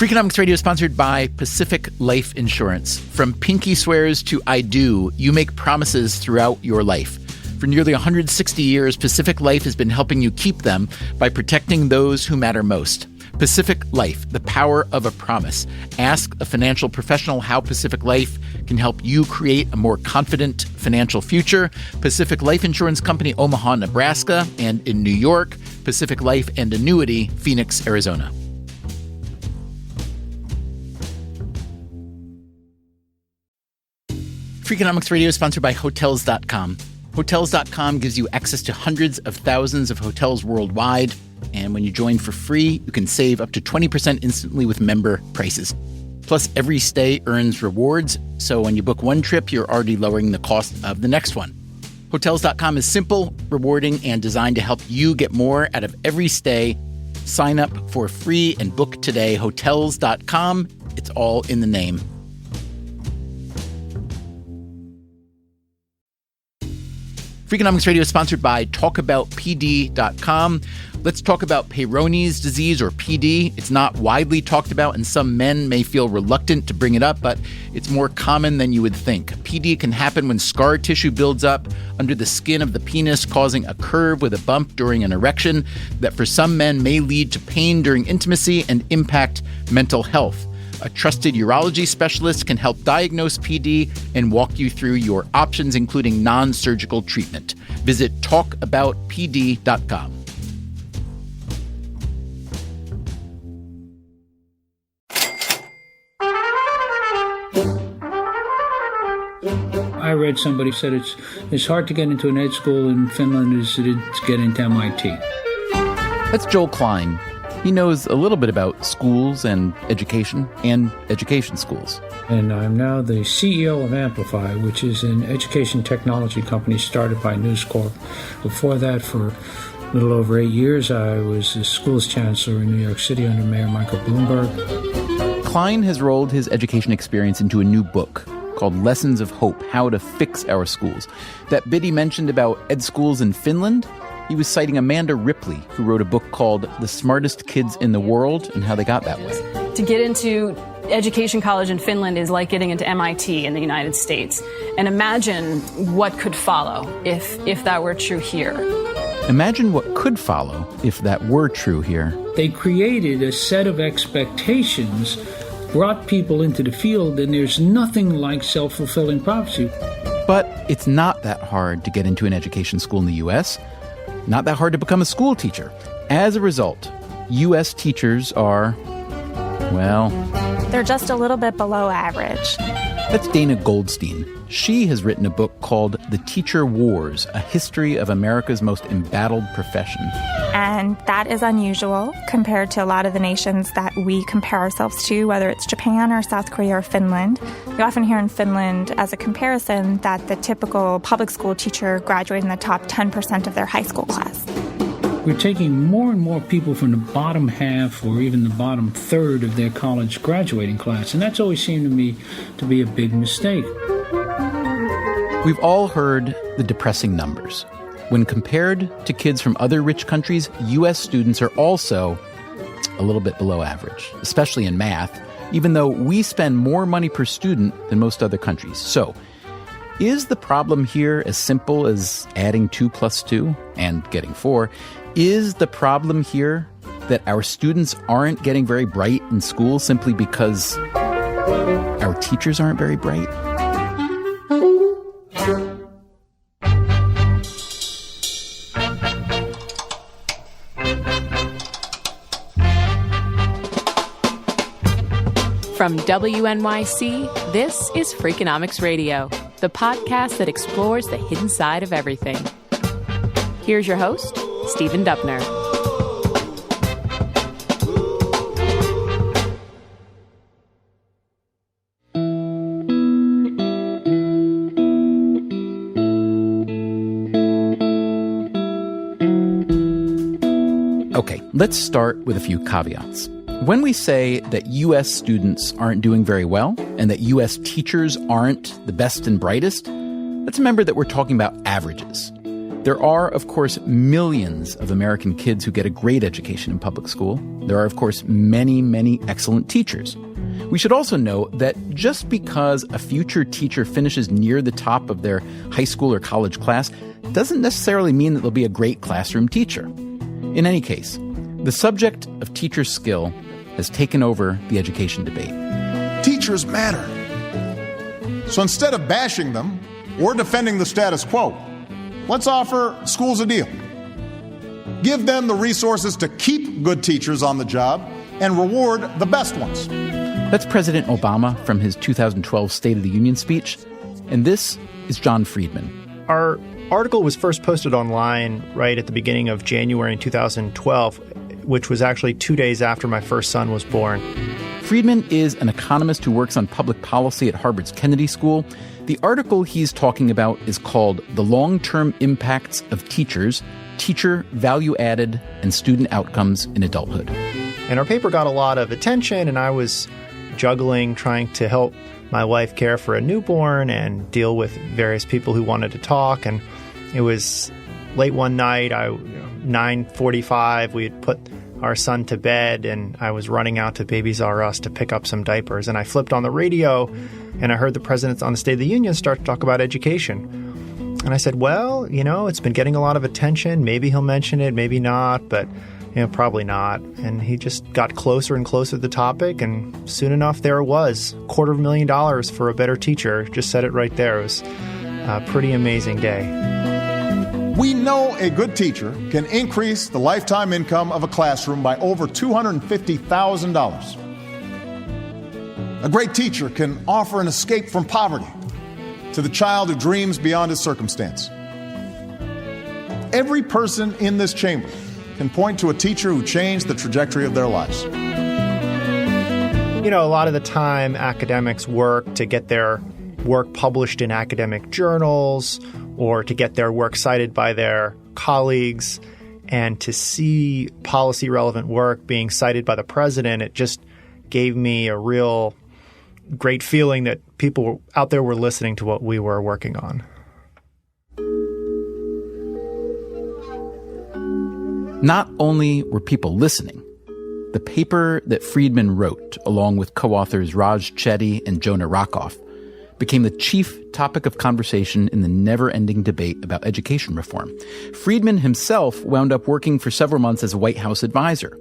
Freakonomics Radio is sponsored by Pacific Life Insurance. From pinky swears to I do, you make promises throughout your life. For nearly 160 years, Pacific Life has been helping you keep them by protecting those who matter most. Pacific Life, the power of a promise. Ask a financial professional how Pacific Life can help you create a more confident financial future. Pacific Life Insurance Company, Omaha, Nebraska, and in New York, Pacific Life and Annuity, Phoenix, Arizona. Freakonomics Radio is sponsored by Hotels.com. Hotels.com gives you access to hundreds of thousands of hotels worldwide. And when you join for free, you can save up to 20% instantly with member prices. Plus, every stay earns rewards. So when you book one trip, you're already lowering the cost of the next one. Hotels.com is simple, rewarding, and designed to help you get more out of every stay. Sign up for free and book today. Hotels.com. It's all in the name. Freakonomics Radio is sponsored by TalkAboutPD.com. Let's talk about Peyronie's disease, or PD. It's not widely talked about, and some men may feel reluctant to bring it up, but it's more common than you would think. PD can happen when scar tissue builds up under the skin of the penis, causing a curve with a bump during an erection that for some men may lead to pain during intimacy and impact mental health. A trusted urology specialist can help diagnose PD and walk you through your options, including non-surgical treatment. Visit talkaboutpd.com. I read somebody said it's as hard to get into an ed school in Finland as it is to get into MIT. That's Joel Klein. He knows a little bit about schools and education schools. And I'm now the CEO of Amplify, which is an education technology company started by News Corp. Before that, for a little over 8 years, I was the schools chancellor in New York City under Mayor Michael Bloomberg. Klein has rolled his education experience into a new book called Lessons of Hope, How to Fix Our Schools. That bit he mentioned about ed schools in Finland, he was citing Amanda Ripley, who wrote a book called The Smartest Kids in the World and How They Got That Way. To get into education college in Finland is like getting into MIT in the United States. And imagine what could follow if that were true here. Imagine what could follow if that were true here. They created a set of expectations, brought people into the field, and there's nothing like self-fulfilling prophecy. But it's not that hard to get into an education school in the U.S., not that hard to become a school teacher. As a result, U.S. teachers are, well, they're just a little bit below average. That's Dana Goldstein. She has written a book called The Teacher Wars, A History of America's Most Embattled Profession. And that is unusual compared to a lot of the nations that we compare ourselves to, whether it's Japan or South Korea or Finland. You often hear in Finland, as a comparison, that the typical public school teacher graduated in the top 10% of their high school class. We're taking more and more people from the bottom half or even the bottom third of their college graduating class, and that's always seemed to me to be a big mistake. We've all heard the depressing numbers. When compared to kids from other rich countries, U.S. students are also a little bit below average, especially in math, even though we spend more money per student than most other countries. So, is the problem here as simple as adding 2 plus 2 and getting 4? Is the problem here that our students aren't getting very bright in school simply because our teachers aren't very bright? From WNYC, this is Freakonomics Radio, the podcast that explores the hidden side of everything. Here's your host, Stephen Dubner. Okay, let's start with a few caveats. When we say that U.S. students aren't doing very well and that U.S. teachers aren't the best and brightest, let's remember that we're talking about averages. There are, of course, millions of American kids who get a great education in public school. There are, of course, many, many excellent teachers. We should also note that just because a future teacher finishes near the top of their high school or college class doesn't necessarily mean that they'll be a great classroom teacher. In any case, the subject of teacher skill has taken over the education debate. Teachers matter. So instead of bashing them or defending the status quo, let's offer schools a deal. Give them the resources to keep good teachers on the job and reward the best ones. That's President Obama from his 2012 State of the Union speech. And this is John Friedman. Our article was first posted online right at the beginning of January in 2012, which was actually 2 days after my first son was born. Friedman is an economist who works on public policy at Harvard's Kennedy School. The article he's talking about is called The Long-Term Impacts of Teachers, Teacher Value Added and Student Outcomes in Adulthood. And our paper got a lot of attention, and I was juggling trying to help my wife care for a newborn and deal with various people who wanted to talk. And it was late one night, 9:45, we had put our son to bed, and I was running out to Babies R Us to pick up some diapers. And I flipped on the radio, and I heard the presidents on the State of the Union start to talk about education. And I said, well, it's been getting a lot of attention. Maybe he'll mention it, maybe not, but probably not. And he just got closer and closer to the topic, and soon enough, there it was. $250,000 for a better teacher. Just said it right there. It was a pretty amazing day. We know a good teacher can increase the lifetime income of a classroom by over $250,000. A great teacher can offer an escape from poverty to the child who dreams beyond his circumstance. Every person in this chamber can point to a teacher who changed the trajectory of their lives. A lot of the time academics work to get their work published in academic journals or to get their work cited by their colleagues, and to see policy-relevant work being cited by the president, it just gave me a real great feeling that people out there were listening to what we were working on. Not only were people listening, the paper that Friedman wrote, along with co-authors Raj Chetty and Jonah Rockoff, became the chief topic of conversation in the never-ending debate about education reform. Friedman himself wound up working for several months as a White House advisor.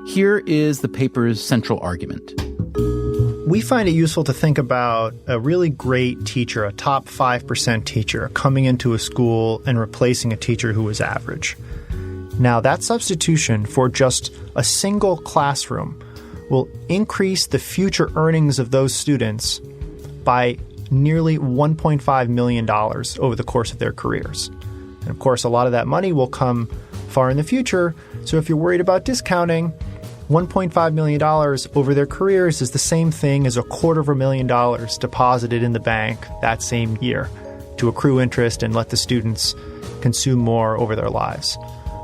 Here is the paper's central argument. We find it useful to think about a really great teacher, a top 5% teacher, coming into a school and replacing a teacher who was average. Now, that substitution for just a single classroom will increase the future earnings of those students by nearly $1.5 million over the course of their careers. And of course, a lot of that money will come far in the future. So if you're worried about discounting, $1.5 million over their careers is the same thing as $250,000 deposited in the bank that same year to accrue interest and let the students consume more over their lives.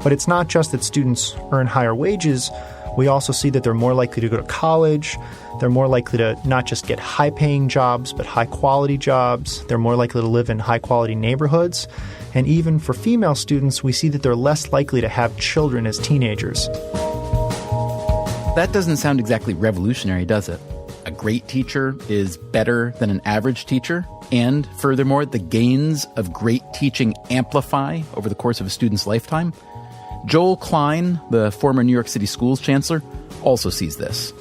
But it's not just that students earn higher wages. We also see that they're more likely to go to college. They're more likely to not just get high-paying jobs, but high-quality jobs. They're more likely to live in high-quality neighborhoods. And even for female students, we see that they're less likely to have children as teenagers. That doesn't sound exactly revolutionary, does it? A great teacher is better than an average teacher. And furthermore, the gains of great teaching amplify over the course of a student's lifetime. Joel Klein, the former New York City Schools chancellor, also sees this.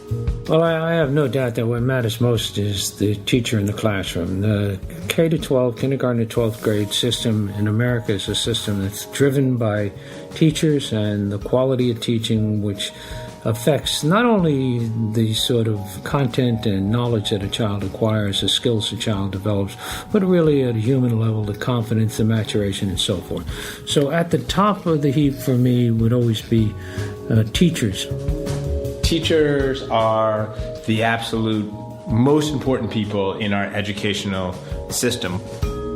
Well, I have no doubt that what matters most is the teacher in the classroom. The K-12, kindergarten to 12th grade system in America is a system that's driven by teachers and the quality of teaching, which affects not only the sort of content and knowledge that a child acquires, the skills a child develops, but really at a human level, the confidence, the maturation, and so forth. So at the top of the heap for me would always be teachers. Teachers are the absolute most important people in our educational system.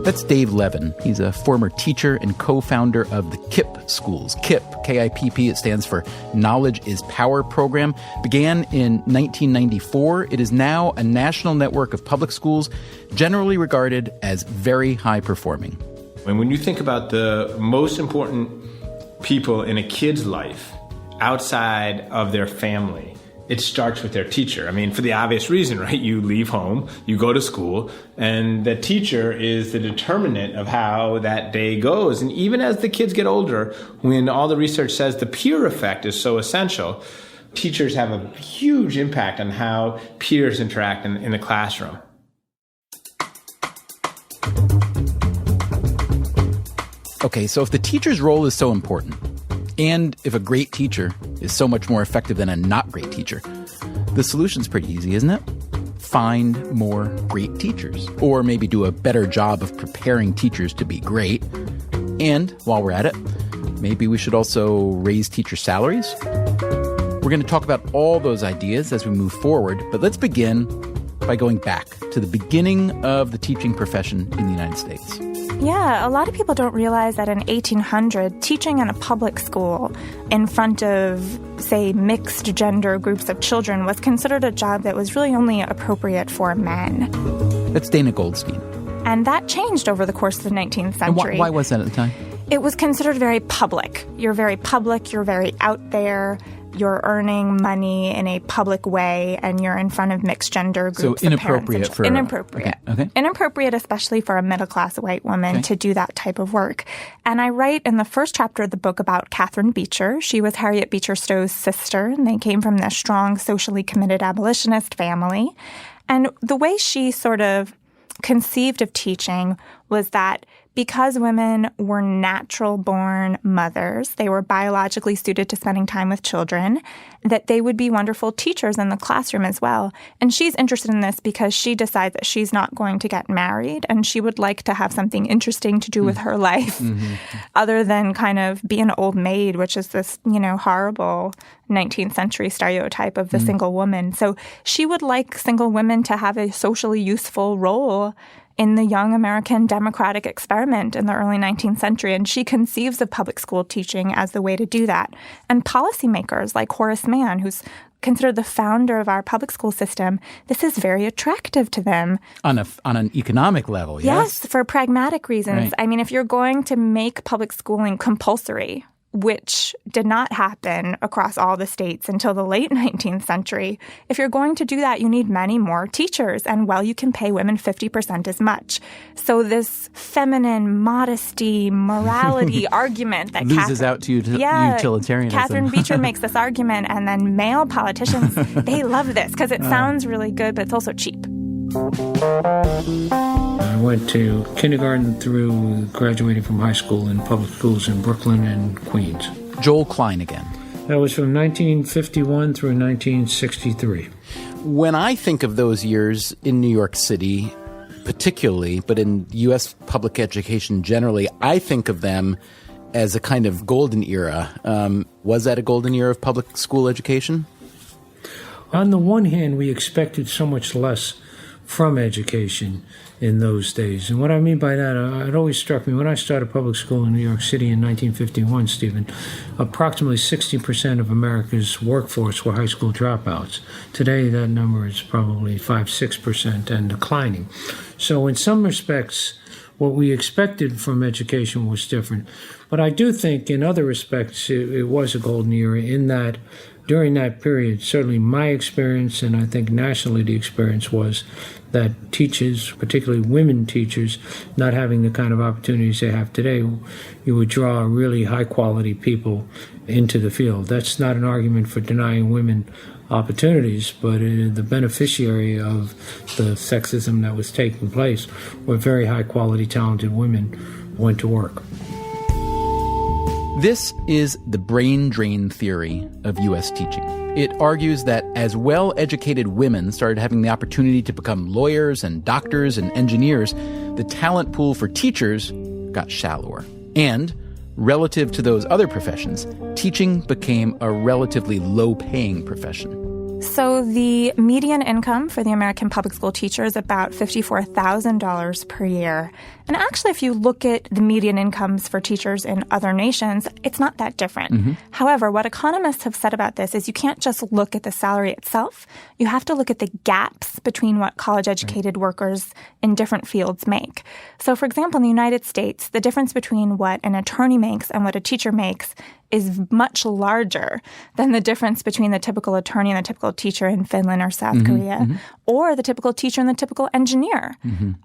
That's Dave Levin. He's a former teacher and co-founder of the KIPP schools. KIPP, K-I-P-P, it stands for Knowledge is Power program. Began in 1994. It is now a national network of public schools generally regarded as very high-performing. And when you think about the most important people in a kid's life outside of their family, it starts with their teacher. I mean, for the obvious reason, right? You leave home, you go to school, and the teacher is the determinant of how that day goes. And even as the kids get older, when all the research says the peer effect is so essential, teachers have a huge impact on how peers interact in the classroom. Okay, so if the teacher's role is so important, and if a great teacher is so much more effective than a not great teacher, the solution's pretty easy, isn't it? Find more great teachers, or maybe do a better job of preparing teachers to be great. And while we're at it, maybe we should also raise teacher salaries. We're going to talk about all those ideas as we move forward, but let's begin by going back to the beginning of the teaching profession in the United States. Yeah, a lot of people don't realize that in 1800, teaching in a public school in front of, say, mixed gender groups of children was considered a job that was really only appropriate for men. That's Dana Goldstein. And that changed over the course of the 19th century. And why was that at the time? It was considered very public. You're very public, you're very out there. You're earning money in a public way, and you're in front of mixed gender groups. So inappropriate for... Inappropriate. Okay. Inappropriate, especially for a middle-class white woman to do that type of work. And I write in the first chapter of the book about Catherine Beecher. She was Harriet Beecher Stowe's sister, and they came from this strong, socially committed abolitionist family. And the way she sort of conceived of teaching was that because women were natural-born mothers, they were biologically suited to spending time with children, that they would be wonderful teachers in the classroom as well. And she's interested in this because she decides that she's not going to get married, and she would like to have something interesting to do with her life other than kind of be an old maid, which is this, horrible 19th century stereotype of the single woman. So she would like single women to have a socially useful role in the young American democratic experiment in the early 19th century. And she conceives of public school teaching as the way to do that. And policymakers like Horace Mann, who's considered the founder of our public school system, this is very attractive to them. On an economic level, yes? Yes, for pragmatic reasons. Right. I mean, if you're going to make public schooling compulsory, which did not happen across all the states until the late 19th century. If you're going to do that, you need many more teachers. And, you can pay women 50% as much. So this feminine modesty, morality argument that loses out to utilitarianism. Catherine Beecher makes this argument, and then male politicians, they love this because it sounds really good, but it's also cheap. I went to kindergarten through graduating from high school in public schools in Brooklyn and Queens. Joel Klein again. That was from 1951 through 1963. When I think of those years in New York City, particularly, but in U.S. public education generally, I think of them as a kind of golden era. Was that a golden era of public school education? On the one hand, we expected so much less from education in those days. And what I mean by that, it always struck me, when I started public school in New York City in 1951, Stephen, approximately 60% of America's workforce were high school dropouts. Today, that number is probably 5-6% and declining. So in some respects, what we expected from education was different. But I do think in other respects, it was a golden era in that during that period, certainly my experience, and I think nationally the experience was that teachers, particularly women teachers, not having the kind of opportunities they have today, you would draw really high-quality people into the field. That's not an argument for denying women opportunities, but the beneficiary of the sexism that was taking place were very high-quality, talented women who went to work. This is the brain drain theory of U.S. teaching. It argues that as well-educated women started having the opportunity to become lawyers and doctors and engineers, the talent pool for teachers got shallower. And relative to those other professions, teaching became a relatively low-paying profession. So the median income for the American public school teacher is about $54,000 per year. And actually, if you look at the median incomes for teachers in other nations, it's not that different. Mm-hmm. However, what economists have said about this is you can't just look at the salary itself. You have to look at the gaps between what college-educated workers in different fields make. So, for example, in the United States, the difference between what an attorney makes and what a teacher makes is much larger than the difference between the typical attorney and the typical teacher in Finland or South Korea, or the typical teacher and the typical engineer.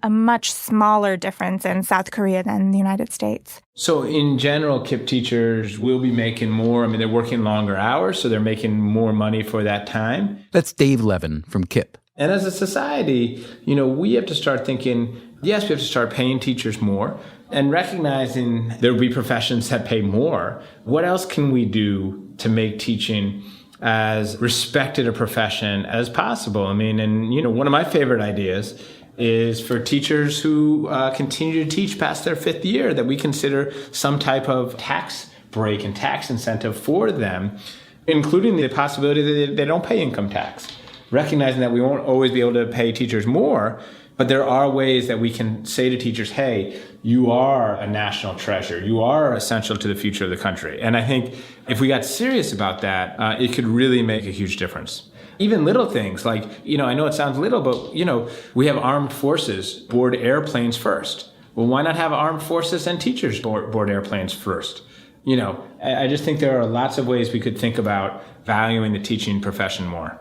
A much smaller difference in South Korea than the United States. So in general, KIPP teachers will be making more. I mean, they're working longer hours, so they're making more money for that time. That's Dave Levin from KIPP. And as a society, we have to start thinking, yes, we have to start paying teachers more and recognizing there will be professions that pay more. What else can we do to make teaching as respected a profession as possible? I mean, and, one of my favorite ideas is for teachers who continue to teach past their 5th year, that we consider some type of tax break and tax incentive for them, including the possibility that they don't pay income tax. Recognizing that we won't always be able to pay teachers more, but there are ways that we can say to teachers, hey, you are a national treasure. You are essential to the future of the country. And I think if we got serious about that, it could really make a huge difference. Even little things like, I know it sounds little, but, we have armed forces board airplanes first. Well, why not have armed forces and teachers board airplanes first? I just think there are lots of ways we could think about valuing the teaching profession more.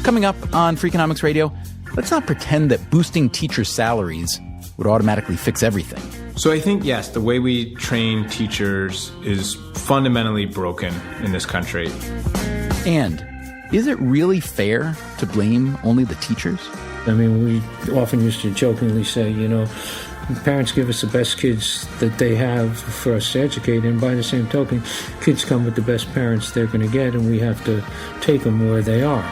Coming up on Freakonomics Radio, let's not pretend that boosting teachers' salaries would automatically fix everything. So I think, yes, the way we train teachers is fundamentally broken in this country. And is it really fair to blame only the teachers? I mean, we often used to jokingly say, parents give us the best kids that they have for us to educate, and by the same token, kids come with the best parents they're going to get, and we have to take them where they are.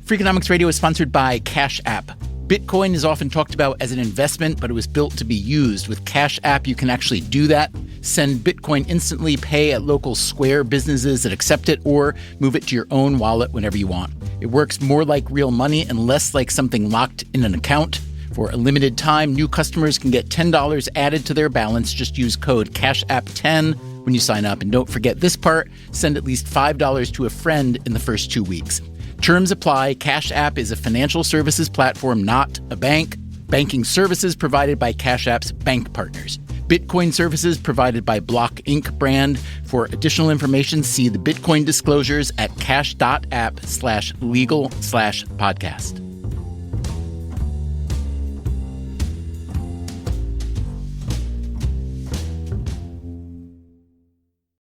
Freakonomics Radio is sponsored by Cash App. Bitcoin is often talked about as an investment, but it was built to be used. With Cash App, you can actually do that. Send Bitcoin instantly, pay at local Square businesses that accept it, or move it to your own wallet whenever you want. It works more like real money and less like something locked in an account. For a limited time, new customers can get $10 added to their balance. Just use code CASHAPP10 when you sign up. And don't forget this part, send at least $5 to a friend in the first 2 weeks. Terms apply. Cash App is a financial services platform, not a bank. Banking services provided by Cash App's bank partners. Bitcoin services provided by Block Inc. brand. For additional information, see the Bitcoin disclosures at cash.app/legal/podcast.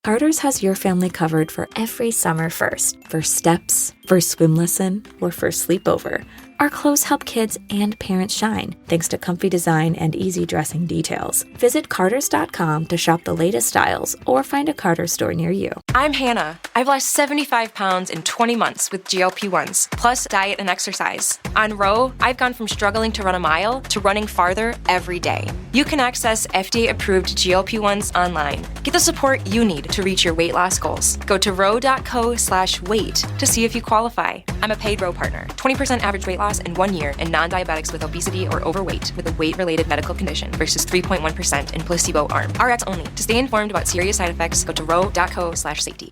Carter's has your family covered for every summer first steps, first swim lesson, or first sleepover. Our clothes help kids and parents shine, thanks to comfy design and easy dressing details. Visit Carters.com to shop the latest styles or find a Carter's store near you. I'm Hannah. I've lost 75 pounds in 20 months with GLP-1s, plus diet and exercise. On Row, I've gone from struggling to run a mile to running farther every day. You can access FDA-approved GLP-1s online. Get the support you need to reach your weight loss goals. Go to row.co/weight to see if you qualify. I'm a paid Row partner. 20% average weight loss in 1 year in non-diabetics with obesity or overweight with a weight-related medical condition versus 3.1% in placebo arm. RX only. To stay informed about serious side effects, go to row.co/safety.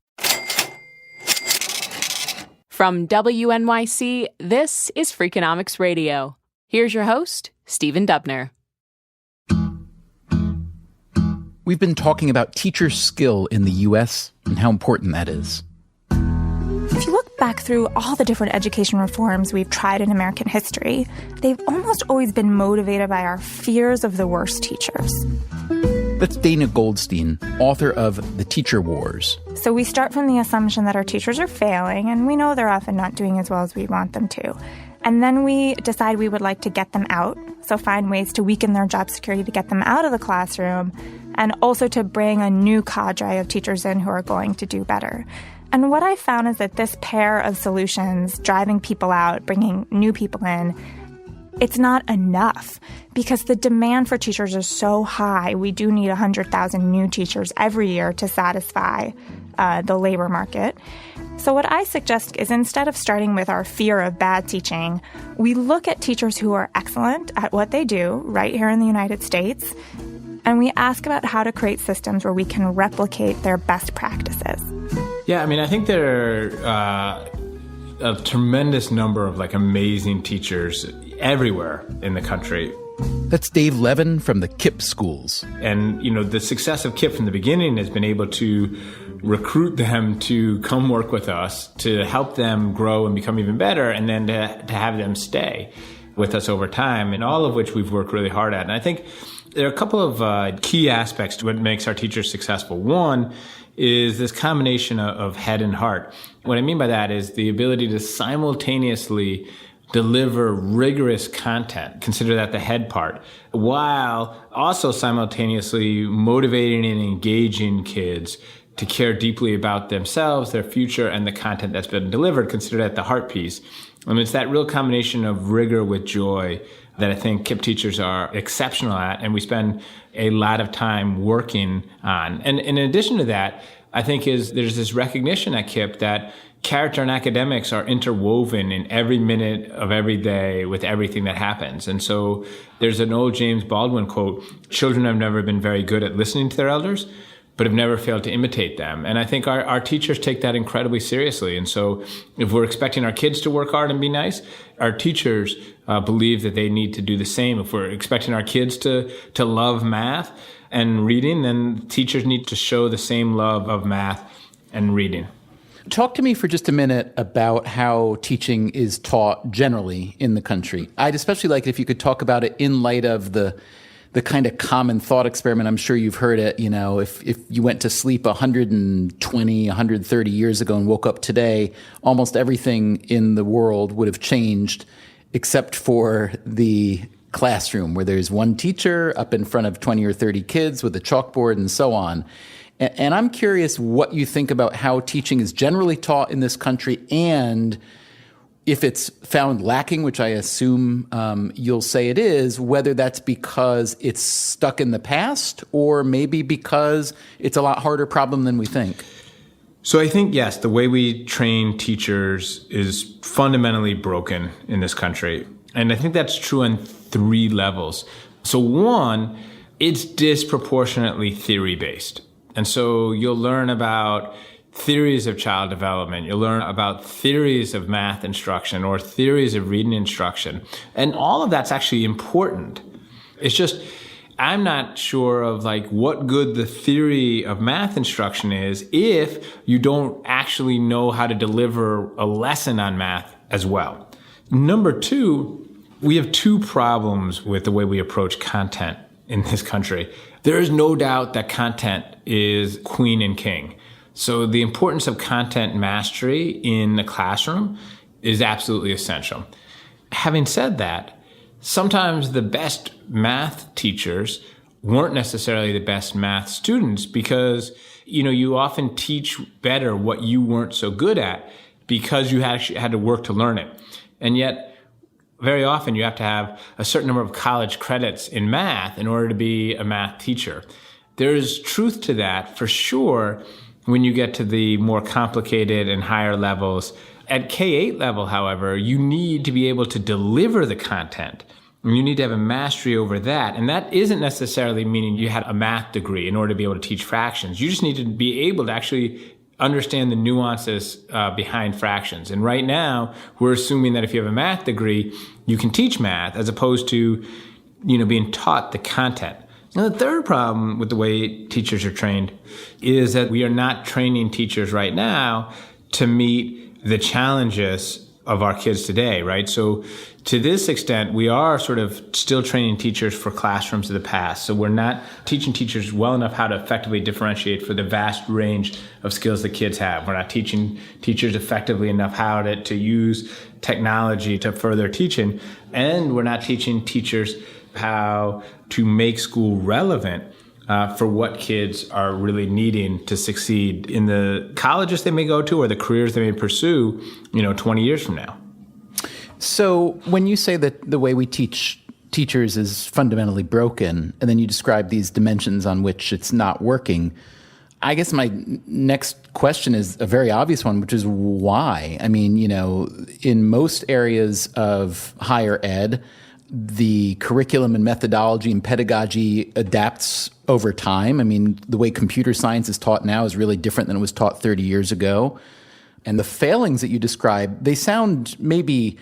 From WNYC, this is Freakonomics Radio. Here's your host, Stephen Dubner. We've been talking about teacher skill in the U.S. and how important that is. If you look back through all the different education reforms we've tried in American history, they've almost always been motivated by our fears of the worst teachers. That's Dana Goldstein, author of The Teacher Wars. So we start from the assumption that our teachers are failing, and we know they're often not doing as well as we want them to. And then we decide we would like to get them out, so find ways to weaken their job security to get them out of the classroom, and also to bring a new cadre of teachers in who are going to do better. And what I found is that this pair of solutions, driving people out, bringing new people in, it's not enough because the demand for teachers is so high. We do need 100,000 new teachers every year to satisfy the labor market. So what I suggest is instead of starting with our fear of bad teaching, we look at teachers who are excellent at what they do right here in the United States, and we ask about how to create systems where we can replicate their best practices. Yeah, I mean, I think there are a tremendous number of amazing teachers everywhere in the country. That's Dave Levin from the KIPP schools. And, the success of KIPP from the beginning has been able to recruit them to come work with us, to help them grow and become even better, and then to have them stay with us over time, and all of which we've worked really hard at. And I think there are a couple of key aspects to what makes our teachers successful. One is this combination of head and heart. What I mean by that is the ability to simultaneously deliver rigorous content, consider that the head part, while also simultaneously motivating and engaging kids to care deeply about themselves, their future, and the content that's been delivered, consider that the heart piece. And it's that real combination of rigor with joy that I think KIPP teachers are exceptional at, and we spend a lot of time working on. And in addition to that, I think there's this recognition at KIPP that character and academics are interwoven in every minute of every day with everything that happens. And so there's an old James Baldwin quote, "Children have never been very good at listening to their elders, but have never failed to imitate them." And I think our teachers take that incredibly seriously. And so if we're expecting our kids to work hard and be nice, our teachers believe that they need to do the same. If we're expecting our kids to love math and reading, then teachers need to show the same love of math and reading. Talk to me for just a minute about how teaching is taught generally in the country. I'd especially like it if you could talk about it in light of the kind of common thought experiment. I'm sure you've heard it, if you went to sleep 120, 130 years ago and woke up today, almost everything in the world would have changed except for the classroom where there's one teacher up in front of 20 or 30 kids with a chalkboard and so on. And I'm curious what you think about how teaching is generally taught in this country, and if it's found lacking, which I assume you'll say it is, whether that's because it's stuck in the past or maybe because it's a lot harder problem than we think. So I think, yes, the way we train teachers is fundamentally broken in this country. And I think that's true on 3 levels. So one, it's disproportionately theory-based. And so you'll learn about theories of child development. You'll learn about theories of math instruction or theories of reading instruction. And all of that's actually important. It's just, I'm not sure of what good the theory of math instruction is if you don't actually know how to deliver a lesson on math as well. Number 2, we have 2 problems with the way we approach content in this country. There is no doubt that content is queen and king. So the importance of content mastery in the classroom is absolutely essential. Having said that, sometimes the best math teachers weren't necessarily the best math students because, you often teach better what you weren't so good at because you actually had to work to learn it. And yet, very often you have to have a certain number of college credits in math in order to be a math teacher. There is truth to that for sure when you get to the more complicated and higher levels. At K-8 level, however, you need to be able to deliver the content. And you need to have a mastery over that. And that isn't necessarily meaning you had a math degree in order to be able to teach fractions. You just need to be able to actually understand the nuances behind fractions. And right now, we're assuming that if you have a math degree, you can teach math as opposed to, being taught the content. Now, the third problem with the way teachers are trained is that we are not training teachers right now to meet the challenges of our kids today, right? So To this extent, we are sort of still training teachers for classrooms of the past. So we're not teaching teachers well enough how to effectively differentiate for the vast range of skills that kids have. We're not teaching teachers effectively enough how to use technology to further teaching. And we're not teaching teachers how to make school relevant for what kids are really needing to succeed in the colleges they may go to or the careers they may pursue, 20 years from now. So when you say that the way we teach teachers is fundamentally broken, and then you describe these dimensions on which it's not working, I guess my next question is a very obvious one, which is why? I mean, in most areas of higher ed, the curriculum and methodology and pedagogy adapts over time. I mean, the way computer science is taught now is really different than it was taught 30 years ago. And the failings that you describe, they sound maybe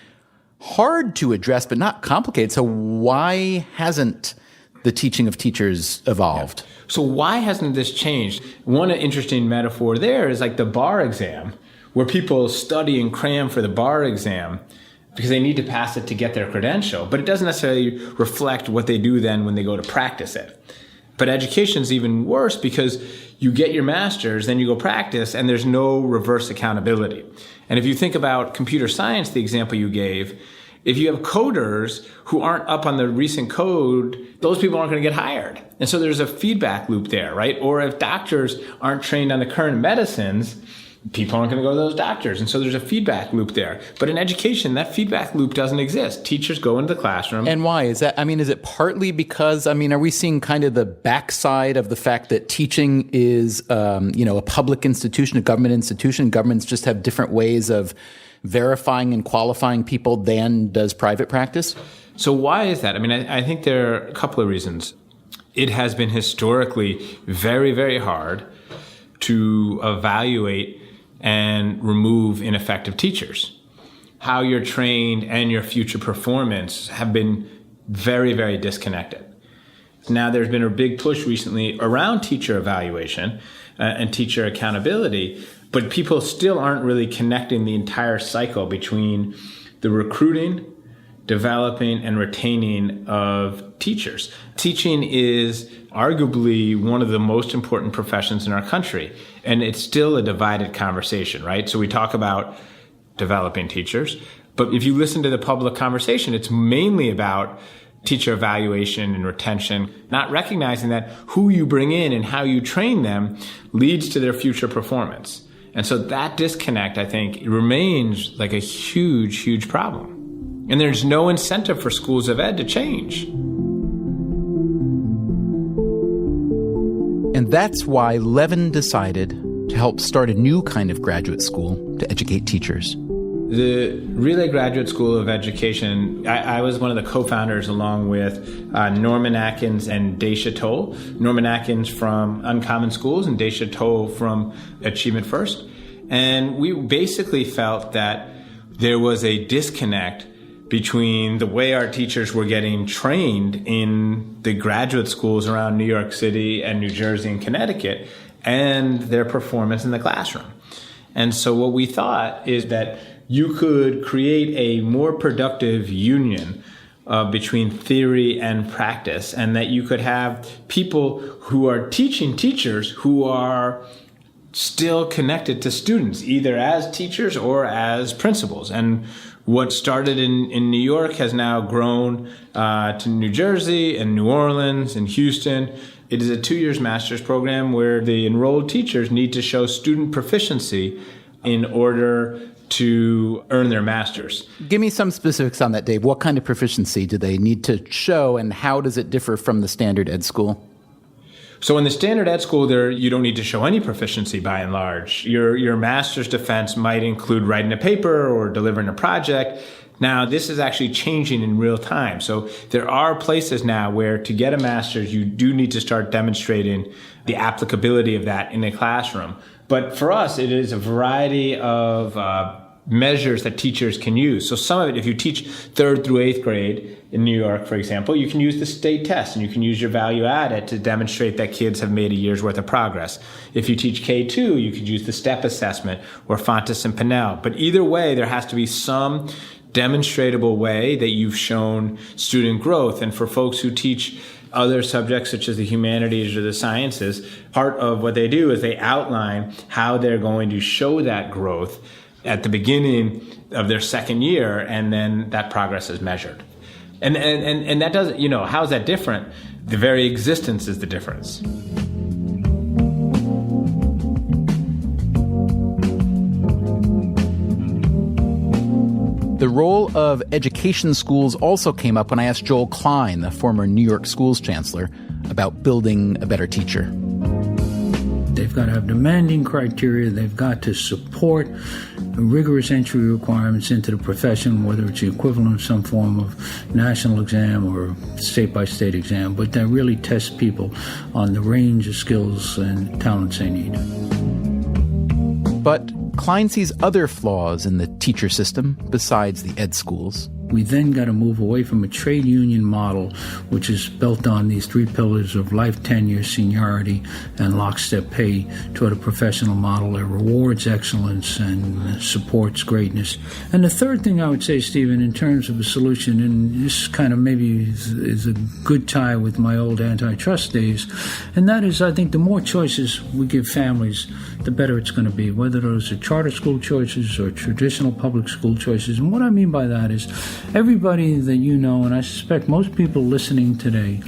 hard to address, but not complicated. So why hasn't the teaching of teachers evolved? Yeah. So why hasn't this changed? One interesting metaphor there is like the bar exam, where people study and cram for the bar exam because they need to pass it to get their credential, but it doesn't necessarily reflect what they do then when they go to practice it. But education is even worse because you get your master's, then you go practice, and there's no reverse accountability. And if you think about computer science, the example you gave, if you have coders who aren't up on the recent code, those people aren't going to get hired. And so there's a feedback loop there, right? Or if doctors aren't trained on the current medicines, people aren't going to go to those doctors. And so there's a feedback loop there. But in education, that feedback loop doesn't exist. Teachers go into the classroom. And why? Is that, is it partly because, are we seeing kind of the backside of the fact that teaching is, a public institution, a government institution? Governments just have different ways of verifying and qualifying people than does private practice? So why is that? I think there are a couple of reasons. It has been historically very, very hard to evaluate and remove ineffective teachers. How you're trained and your future performance have been very, very disconnected. Now, there's been a big push recently around teacher evaluation and teacher accountability, but people still aren't really connecting the entire cycle between the recruiting, developing, and retaining of teachers. Teaching is arguably one of the most important professions in our country, and it's still a divided conversation, right? So we talk about developing teachers, but if you listen to the public conversation, it's mainly about teacher evaluation and retention, not recognizing that who you bring in and how you train them leads to their future performance. And so that disconnect, I think, remains like a huge, huge problem. And there's no incentive for schools of ed to change. And that's why Levin decided to help start a new kind of graduate school to educate teachers. The Relay Graduate School of Education, I was one of the co-founders along with Norman Atkins and Daisha Toll. Norman Atkins from Uncommon Schools and Daisha Toll from Achievement First. And we basically felt that there was a disconnect between the way our teachers were getting trained in the graduate schools around New York City and New Jersey and Connecticut and their performance in the classroom. And so what we thought is that you could create a more productive union between theory and practice, and that you could have people who are teaching teachers who are still connected to students, either as teachers or as principals. And what started in New York has now grown to New Jersey and New Orleans and Houston. It is a 2-year master's program where the enrolled teachers need to show student proficiency in order to earn their master's. Give me some specifics on that, Dave. What kind of proficiency do they need to show, and how does it differ from the standard ed school? So in the standard ed school, you don't need to show any proficiency by and large. Your master's defense might include writing a paper or delivering a project. Now, this is actually changing in real time. So there are places now where to get a master's, you do need to start demonstrating the applicability of that in a classroom. But for us, it is a variety of measures that teachers can use. So some of it, if you teach 3rd through 8th grade in New York, for example, you can use the state test and you can use your value added to demonstrate that kids have made a year's worth of progress. If you teach K2, you could use the STEP assessment or Fontes and Pinnell. But either way, there has to be some demonstrable way that you've shown student growth. And for folks who teach other subjects such as the humanities or the sciences, part of what they do is they outline how they're going to show that growth at the beginning of their second year, and then that progress is measured. And that doesn't, how is that different? The very existence is the difference. The role of education schools also came up when I asked Joel Klein, the former New York schools chancellor, about building a better teacher. They've got to have demanding criteria. They've got to support rigorous entry requirements into the profession, whether it's the equivalent of some form of national exam or state-by-state exam, but that really tests people on the range of skills and talents they need. But Klein sees other flaws in the teacher system besides the ed schools. We then got to move away from a trade union model, which is built on these three pillars of life tenure, seniority, and lockstep pay, toward a professional model that rewards excellence and supports greatness. And the third thing I would say, Stephen, in terms of a solution, and this kind of maybe is a good tie with my old antitrust days, and that is, I think the more choices we give families, the better it's going to be, whether those are charter school choices or traditional public school choices. And what I mean by that is everybody that you know, and I suspect most people listening today,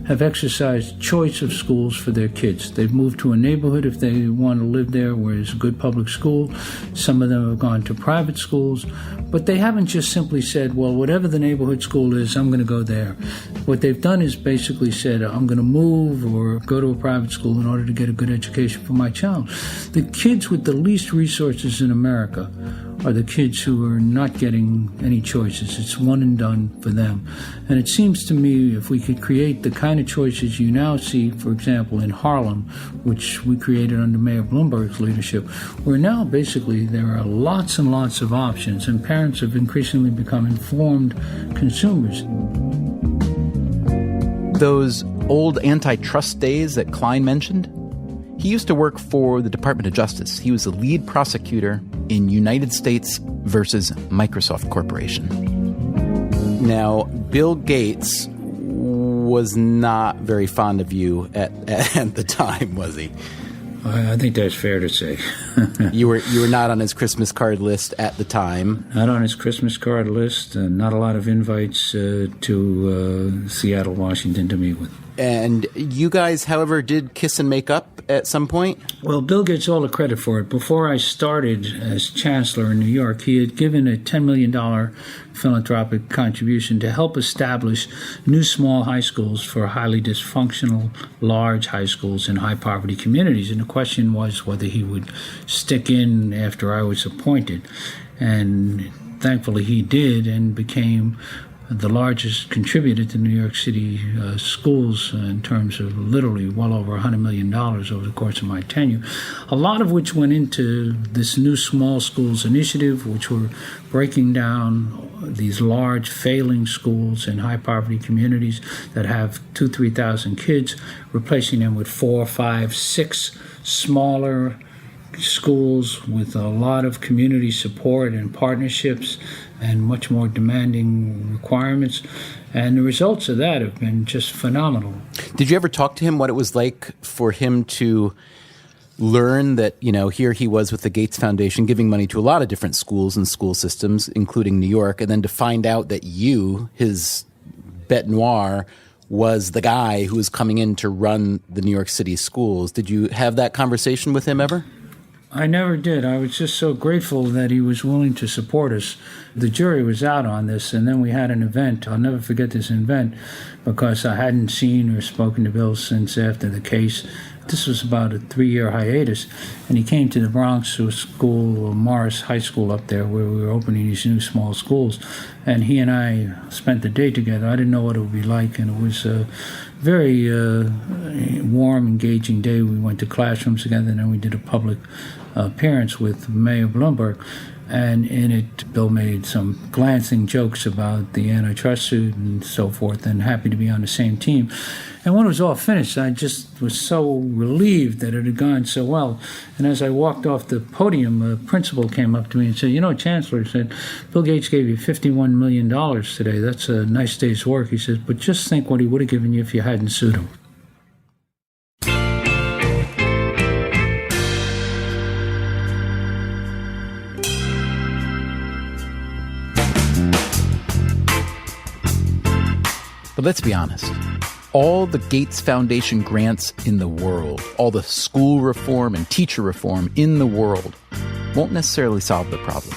have exercised choice of schools for their kids. They've moved to a neighborhood if they want to live there where there's a good public school. Some of them have gone to private schools. But they haven't just simply said, well, whatever the neighborhood school is, I'm going to go there. What they've done is basically said, I'm going to move or go to a private school in order to get a good education for my child. The kids with the least resources in America are the kids who are not getting any choices. It's one and done for them. And it seems to me if we could create the kind of choices you now see, for example, in Harlem, which we created under Mayor Bloomberg's leadership, where now basically there are lots and lots of options, and parents have increasingly become informed consumers. Those old antitrust days that Klein mentioned, he used to work for the Department of Justice. He was the lead prosecutor in United States versus Microsoft Corporation. Now, Bill Gates was not very fond of you at the time, was he? I think that's fair to say. You were not on his Christmas card list at the time. Not on his Christmas card list, not a lot of invites to Seattle, Washington to meet with. And you guys, however, did kiss and make up at some point? Well, Bill gets all the credit for it. Before I started as chancellor in New York, he had given a $10 million philanthropic contribution to help establish new small high schools for highly dysfunctional, large high schools in high-poverty communities. And the question was whether he would stick in after I was appointed. And thankfully he did, and became the largest contributor to New York City schools in terms of literally well over $100 million over the course of my tenure, a lot of which went into this new small schools initiative, which were breaking down these large failing schools in high poverty communities that have 2,000-3,000 kids, replacing them with 4, 5, 6 smaller schools with a lot of community support and partnerships and much more demanding requirements. And the results of that have been just phenomenal. Did you ever talk to him what it was like for him to learn that, here he was with the Gates Foundation giving money to a lot of different schools and school systems, including New York, and then to find out that you, his bête noire, was the guy who was coming in to run the New York City schools? Did you have that conversation with him ever? I never did. I was just so grateful that he was willing to support us. The jury was out on this, and then we had an event. I'll never forget this event because I hadn't seen or spoken to Bill since after the case. This was about a 3-year hiatus, and he came to the Bronx to a school, Morris High School up there, where we were opening these new small schools, and he and I spent the day together. I didn't know what it would be like, and it was a very warm, engaging day. We went to classrooms together, and then we did a public appearance with Mayor Bloomberg. And in it, Bill made some glancing jokes about the antitrust suit and so forth, and happy to be on the same team. And when it was all finished, I just was so relieved that it had gone so well. And as I walked off the podium, a principal came up to me and said, Chancellor, he said, Bill Gates gave you $51 million today. That's a nice day's work. He says, but just think what he would have given you if you hadn't sued him. But let's be honest. All the Gates Foundation grants in the world, all the school reform and teacher reform in the world, won't necessarily solve the problem.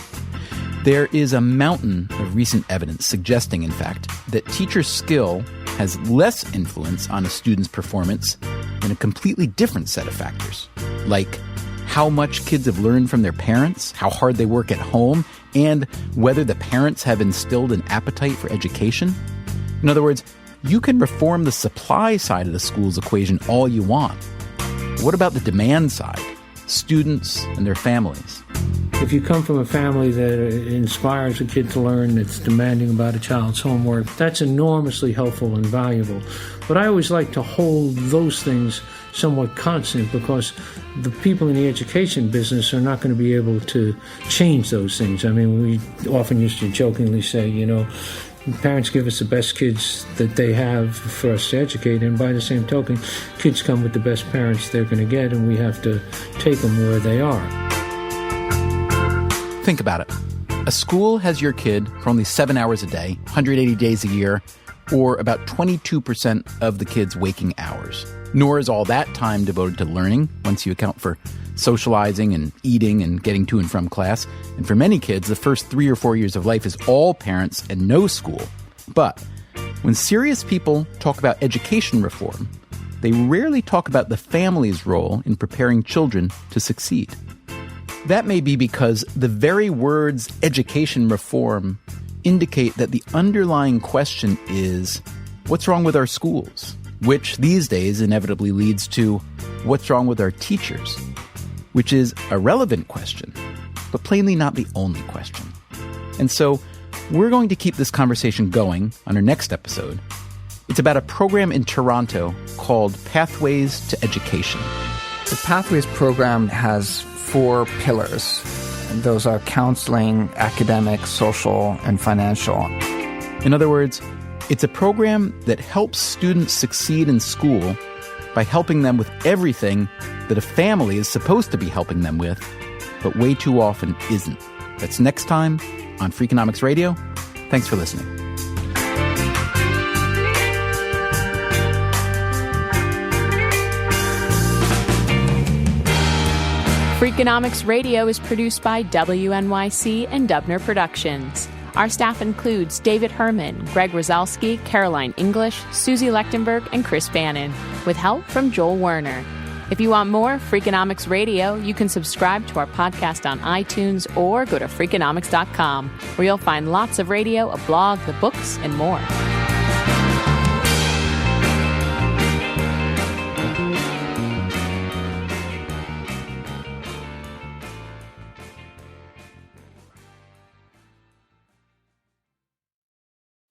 There is a mountain of recent evidence suggesting, in fact, that teacher skill has less influence on a student's performance than a completely different set of factors, like how much kids have learned from their parents, how hard they work at home, and whether the parents have instilled an appetite for education. In other words, you can reform the supply side of the school's equation all you want. What about the demand side? Students and their families. If you come from a family that inspires a kid to learn, that's demanding about a child's homework, that's enormously helpful and valuable. But I always like to hold those things somewhat constant, because the people in the education business are not going to be able to change those things. I mean, we often used to jokingly say, parents give us the best kids that they have for us to educate, and by the same token, kids come with the best parents they're going to get, and we have to take them where they are. Think about it. A school has your kid for only 7 hours a day, 180 days a year, or about 22% of the kids' waking hours. Nor is all that time devoted to learning, once you account for socializing and eating and getting to and from class. And for many kids, the first 3 or 4 years of life is all parents and no school. But when serious people talk about education reform, they rarely talk about the family's role in preparing children to succeed. That may be because the very words education reform indicate that the underlying question is, what's wrong with our schools? Which these days inevitably leads to, what's wrong with our teachers? Which is a relevant question, but plainly not the only question. And so we're going to keep this conversation going on our next episode. It's about a program in Toronto called Pathways to Education. The Pathways program has 4 pillars. And those are counseling, academic, social, and financial. In other words, it's a program that helps students succeed in school by helping them with everything that a family is supposed to be helping them with, but way too often isn't. That's next time on Freakonomics Radio. Thanks for listening. Freakonomics Radio is produced by WNYC and Dubner Productions. Our staff includes David Herman, Greg Rosalski, Caroline English, Susie Lechtenberg, and Chris Bannon, with help from Joel Werner. If you want more Freakonomics Radio, you can subscribe to our podcast on iTunes or go to Freakonomics.com, where you'll find lots of radio, a blog, the books, and more.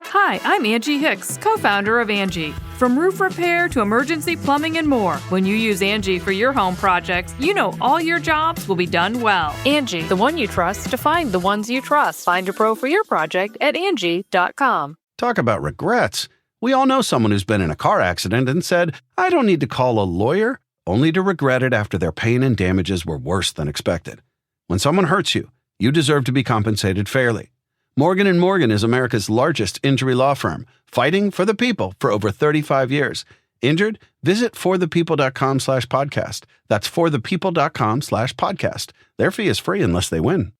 Hi, I'm Angie Hicks, co-founder of Angie. From roof repair to emergency plumbing and more, when you use Angie for your home projects, you know all your jobs will be done well. Angie, the one you trust to find the ones you trust. Find a pro for your project at Angie.com. Talk about regrets. We all know someone who's been in a car accident and said, I don't need to call a lawyer, only to regret it after their pain and damages were worse than expected. When someone hurts you, you deserve to be compensated fairly. Morgan & Morgan is America's largest injury law firm, fighting for the people for over 35 years. Injured? Visit forthepeople.com/podcast. That's forthepeople.com/podcast. Their fee is free unless they win.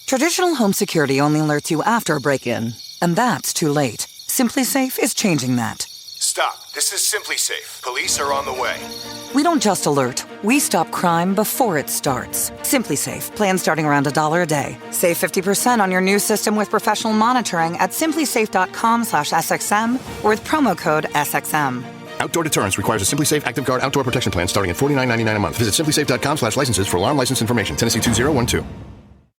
Traditional home security only alerts you after a break-in, and that's too late. SimpliSafe is changing that. Stop. This is SimpliSafe. Police are on the way. We don't just alert. We stop crime before it starts. SimpliSafe. Plan starting around $1 a day. Save 50% on your new system with professional monitoring at simplisafe.com/SXM or with promo code SXM. Outdoor deterrence requires a SimpliSafe Active Guard outdoor protection plan starting at $49.99 a month. Visit simplisafe.com/licenses for alarm license information. Tennessee 2012.